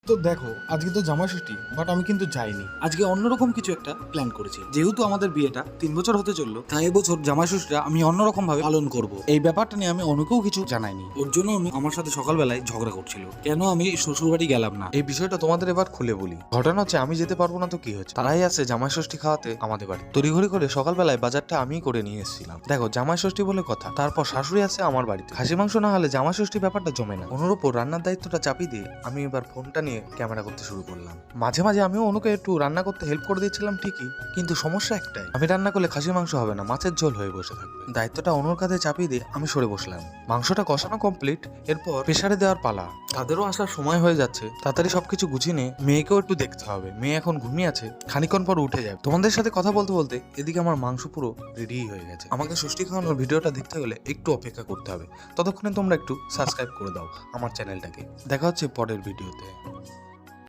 তো দেখো, আজকে তো জামাই ষষ্ঠী, বাট আমি কিন্তু যাইনি। আজকে অন্যরকম কিছু একটা প্ল্যান করেছি। যেহেতু আমাদের বিয়েটা 3 বছর হতে চললো, তাই এবছর জামাই ষষ্ঠীটা আমি অন্যরকম ভাবে পালন করব। এই ব্যাপারটা নিয়ে আমি অনুকেও কিছু জানাইনি। ওর জন্য অনু আমার সাথে সকালবেলায় ঝগড়া করছিল, কেন আমি শ্বশুর বাড়ি গেলাম না। এই বিষয়টা তোমাদের এবার খুলে বলি। ঘটনা হচ্ছে, আমি যেতে পারবো না তো কি হচ্ছে, তারাই আছে জামাই ষষ্ঠী খাওয়াতে আমাদের বাড়ি। তড়িঘড়ি করে সকালবেলায় বাজারটা আমিই করে নিয়ে এসেছিলাম। দেখো, জামাই ষষ্ঠী বলে কথা, তারপর শাশুড়ি আছে আমার বাড়িতে। খাসি মাংস না হলে জামাই ষষ্ঠী ব্যাপারটা জমে না। অনুর উপর রান্নার দায়িত্বটা চাপিয়ে দিয়ে আমি এবার ফোনটা নিয়ে ক্যামেরা করতে শুরু করলাম। মাঝে মাঝে আমিও অনুকে একটু রান্না করতে হেল্প করে দিচ্ছিলাম ঠিকই, কিন্তু সমস্যা একটাই, আমি রান্না করলে খাসি মাংস হবে না, মাছের ঝোল হয়ে বসে থাকবে। দায়িত্বটা অনুর কাঁধে চাপিয়ে দিয়ে আমি সরে বসলাম। মাংসটা কষানো কমপ্লিট, এরপর প্রেসারে দেওয়ার পালা। তাদেরও আসার সময় হয়ে যাচ্ছে, তাড়াতাড়ি সবকিছু গুছিয়ে নিয়ে মেয়েকেও একটু দেখতে হবে। মেয়ে এখন ঘুমিয়ে আছে, খানিকক্ষণ পর উঠে যাবে। তোমাদের সাথে কথা বলতে বলতে এদিকে আমার মাংস পুরো রেডি হয়ে গেছে। আমাকে ষষ্ঠী খাওয়ানোর ভিডিওটা দেখতে হলে একটু অপেক্ষা করতে হবে। ততক্ষণে তোমরা একটু সাবস্ক্রাইব করে দাও আমার চ্যানেলটাকে। দেখা হচ্ছে পরের ভিডিওতে।